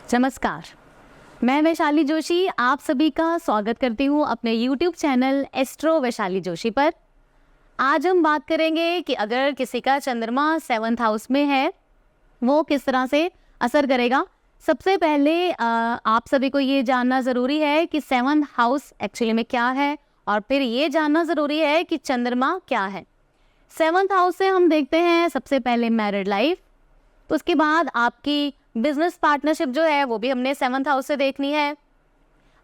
नमस्कार, मैं वैशाली जोशी आप सभी का स्वागत करती हूँ अपने YouTube channel astro Vaishali Joshi पर। आज हम बात करेंगे कि अगर किसी का चंद्रमा 7th हाउस में है वो किस तरह से असर करेगा। सबसे पहले आप सभी को ये जानना ज़रूरी है कि 7th हाउस एक्चुअली में क्या है, और फिर ये जानना ज़रूरी है कि चंद्रमा क्या है। 7th हाउस से हम देखते हैं सबसे पहले मैरिड लाइफ, तो उसके बाद आपकी बिजनेस पार्टनरशिप जो है वो भी हमने 7th हाउस से देखनी है।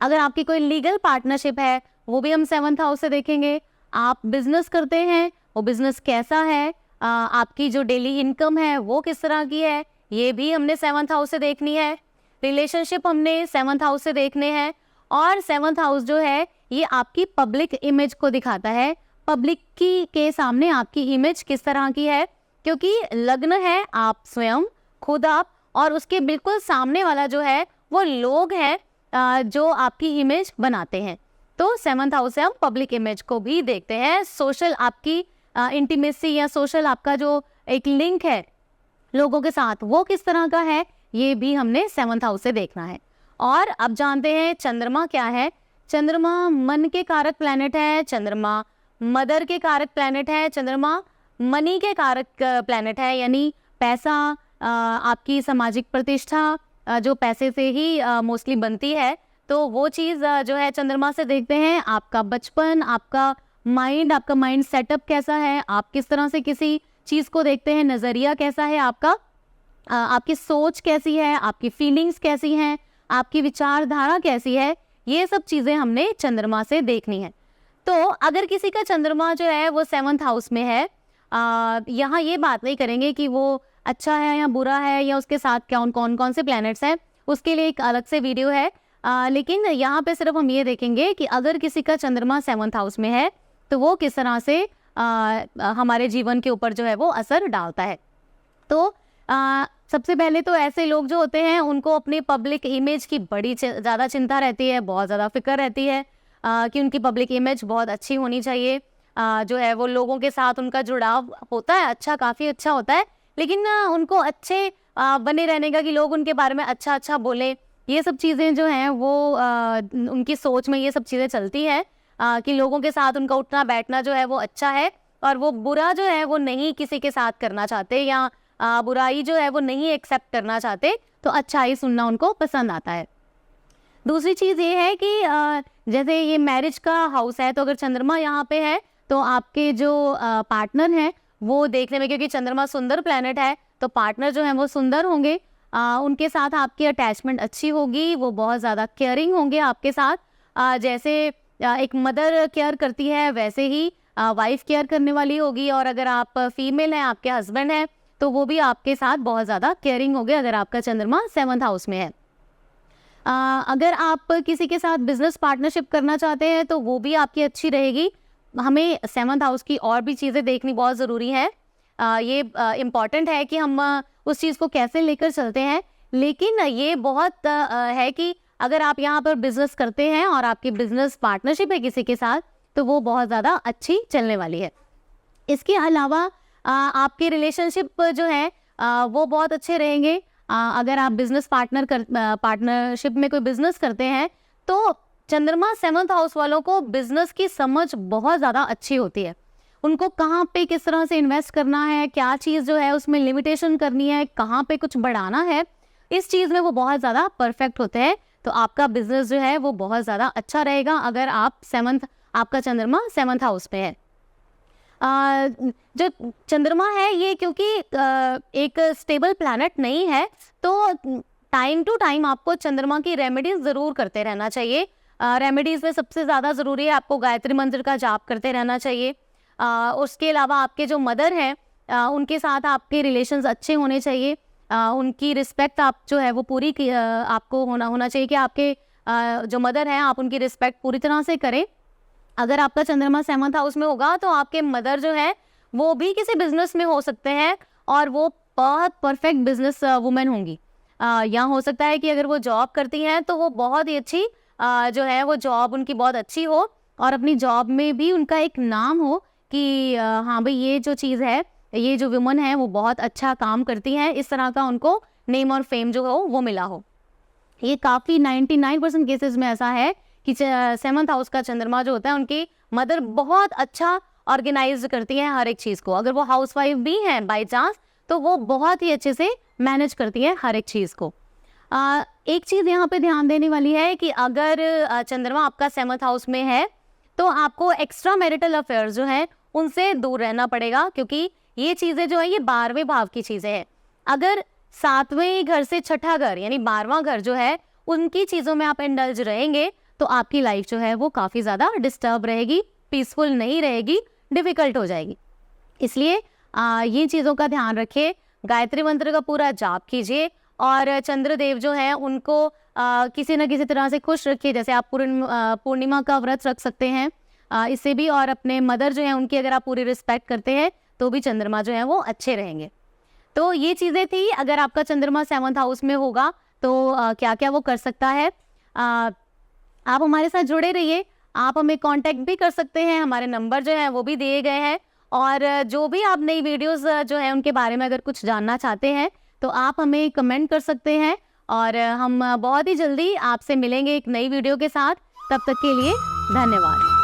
अगर आपकी कोई लीगल पार्टनरशिप है वो भी हम 7th हाउस से देखेंगे। आप बिजनेस करते हैं, वो बिजनेस कैसा है, आपकी जो डेली इनकम है वो किस तरह की है, ये भी हमने 7th हाउस से देखनी है। रिलेशनशिप हमने 7th हाउस से देखने हैं। और 7th हाउस जो है ये आपकी पब्लिक इमेज को दिखाता है, पब्लिक की के सामने आपकी इमेज किस तरह की है, क्योंकि लग्न है आप स्वयं, खुद आप, और उसके बिल्कुल सामने वाला जो है वो लोग हैं जो आपकी इमेज बनाते हैं। तो 7th हाउस से हम पब्लिक इमेज को भी देखते हैं। सोशल आपकी इंटीमेसी या सोशल आपका जो एक लिंक है लोगों के साथ वो किस तरह का है, ये भी हमने 7th हाउस से देखना है। और अब जानते हैं चंद्रमा क्या है। चंद्रमा मन के कारक प्लैनेट है, चंद्रमा मदर के कारक प्लैनेट है, चंद्रमा मनी के कारक प्लैनेट है, यानी पैसा, आपकी सामाजिक प्रतिष्ठा जो पैसे से ही मोस्टली बनती है, तो वो चीज़ जो है चंद्रमा से देखते हैं। आपका बचपन, आपका माइंड सेटअप कैसा है, आप किस तरह से किसी चीज़ को देखते हैं, नज़रिया कैसा है आपका, आपकी सोच कैसी है, आपकी फीलिंग्स कैसी हैं, आपकी विचारधारा कैसी है, ये सब चीज़ें हमने चंद्रमा से देखनी है। तो अगर किसी का चंद्रमा जो है वो 7th हाउस में है, यहाँ ये बात नहीं करेंगे कि वो अच्छा है या बुरा है या उसके साथ कौन से प्लैनेट्स हैं, उसके लिए एक अलग से वीडियो है। लेकिन यहाँ पे सिर्फ हम ये देखेंगे कि अगर किसी का चंद्रमा 7th हाउस में है तो वो किस तरह से हमारे जीवन के ऊपर जो है वो असर डालता है। तो सबसे पहले तो ऐसे लोग जो होते हैं उनको अपनी पब्लिक इमेज की बड़ी ज़्यादा चिंता रहती है, बहुत ज़्यादा फिक्र रहती है कि उनकी पब्लिक इमेज बहुत अच्छी होनी चाहिए। जो है वो लोगों के साथ उनका जुड़ाव होता है अच्छा, काफ़ी अच्छा होता है, लेकिन उनको अच्छे बने रहने का, कि लोग उनके बारे में अच्छा बोलें, ये सब चीज़ें जो हैं वो उनकी सोच में ये सब चीज़ें चलती हैं कि लोगों के साथ उनका उठना बैठना जो है वो अच्छा है, और वो बुरा जो है वो नहीं किसी के साथ करना चाहते, या बुराई जो है वो नहीं एक्सेप्ट करना चाहते, तो अच्छाई सुनना उनको पसंद आता है। दूसरी चीज़ ये है कि जैसे ये मैरिज का हाउस है, तो अगर चंद्रमा यहाँ पे है तो आपके जो पार्टनर हैं वो देखने में, क्योंकि चंद्रमा सुंदर प्लैनेट है, तो पार्टनर जो हैं वो सुंदर होंगे, उनके साथ आपकी अटैचमेंट अच्छी होगी, वो बहुत ज़्यादा केयरिंग होंगे आपके साथ। जैसे एक मदर केयर करती है वैसे ही वाइफ केयर करने वाली होगी, और अगर आप फीमेल हैं, आपके हस्बैंड हैं, तो वो भी आपके साथ बहुत ज़्यादा केयरिंग होंगे अगर आपका चंद्रमा 7th हाउस में है। अगर आप किसी के साथ बिजनेस पार्टनरशिप करना चाहते हैं तो वो भी आपकी अच्छी रहेगी। हमें 7th हाउस की और भी चीज़ें देखनी बहुत ज़रूरी है। ये इम्पॉर्टेंट है कि हम उस चीज़ को कैसे लेकर चलते हैं, लेकिन ये बहुत है कि अगर आप यहाँ पर बिजनेस करते हैं और आपकी बिजनेस पार्टनरशिप है किसी के साथ, तो वो बहुत ज़्यादा अच्छी चलने वाली है। इसके अलावा आपके रिलेशनशिप जो है वो बहुत अच्छे रहेंगे। अगर आप बिजनेस पार्टनरशिप में कोई बिजनेस करते हैं तो चंद्रमा 7th हाउस वालों को बिजनेस की समझ बहुत ज़्यादा अच्छी होती है। उनको कहाँ पे किस तरह से इन्वेस्ट करना है, क्या चीज़ जो है उसमें लिमिटेशन करनी है, कहाँ पे कुछ बढ़ाना है, इस चीज़ में वो बहुत ज़्यादा परफेक्ट होते हैं। तो आपका बिजनेस जो है वो बहुत ज़्यादा अच्छा रहेगा अगर आपका चंद्रमा 7th हाउस पे है। जो चंद्रमा है ये क्योंकि एक स्टेबल प्लैनेट नहीं है, तो टाइम टू टाइम आपको चंद्रमा की रेमेडीज ज़रूर करते रहना चाहिए। रेमेडीज़ में सबसे ज़्यादा ज़रूरी है आपको गायत्री मंत्र का जाप करते रहना चाहिए। उसके अलावा आपके जो मदर हैं उनके साथ आपके रिलेशंस अच्छे होने चाहिए। उनकी रिस्पेक्ट आप जो है वो पूरी आपको होना चाहिए कि आपके जो मदर हैं आप उनकी रिस्पेक्ट पूरी तरह से करें। अगर आपका चंद्रमा 7th हाउस में होगा तो आपके मदर जो है वो भी किसी बिजनेस में हो सकते हैं, और वो बहुत परफेक्ट बिजनेस वुमेन होंगी। या हो सकता है कि अगर वो जॉब करती हैं तो वो बहुत ही अच्छी जो है वो जॉब उनकी बहुत अच्छी हो, और अपनी जॉब में भी उनका एक नाम हो कि हाँ भाई ये जो चीज़ है, ये जो वुमन है वो बहुत अच्छा काम करती हैं, इस तरह का उनको नेम और फेम जो हो वो मिला हो। ये काफ़ी 99% केसेस में ऐसा है कि 7th हाउस का चंद्रमा जो होता है उनकी मदर बहुत अच्छा ऑर्गेनाइज करती हैं हर एक चीज़ को। अगर वो हाउसवाइफ भी हैं बाय चांस तो वो बहुत ही अच्छे से मैनेज करती हैं हर एक चीज़ को। एक चीज़ यहाँ पे ध्यान देने वाली है कि अगर चंद्रमा आपका 7th हाउस में है तो आपको एक्स्ट्रा मैरिटल अफेयर्स जो हैं उनसे दूर रहना पड़ेगा, क्योंकि ये चीज़ें जो है ये 12वें भाव की चीज़ें हैं। अगर 7वें घर से छठा घर यानी 12वां घर जो है उनकी चीज़ों में आप इंडल्ज रहेंगे तो आपकी लाइफ जो है वो काफ़ी ज़्यादा डिस्टर्ब रहेगी, पीसफुल नहीं रहेगी, डिफ़िकल्ट हो जाएगी। इसलिए ये चीज़ों का ध्यान रखिए, गायत्री मंत्र का पूरा जाप कीजिए और चंद्रदेव जो हैं उनको किसी न किसी तरह से खुश रखिए। जैसे आप पूर्णिमा का व्रत रख सकते हैं इससे भी, और अपने मदर जो हैं उनकी अगर आप पूरी रिस्पेक्ट करते हैं तो भी चंद्रमा जो है वो अच्छे रहेंगे। तो ये चीज़ें थी, अगर आपका चंद्रमा 7th हाउस में होगा तो क्या क्या वो कर सकता है। आप हमारे साथ जुड़े रहिए, आप हमें कांटेक्ट भी कर सकते हैं, हमारे नंबर जो है वो भी दिए गए हैं। और जो भी आप नई वीडियोस जो है उनके बारे में अगर कुछ जानना चाहते हैं तो आप हमें कमेंट कर सकते हैं और हम बहुत ही जल्दी आपसे मिलेंगे एक नई वीडियो के साथ। तब तक के लिए धन्यवाद।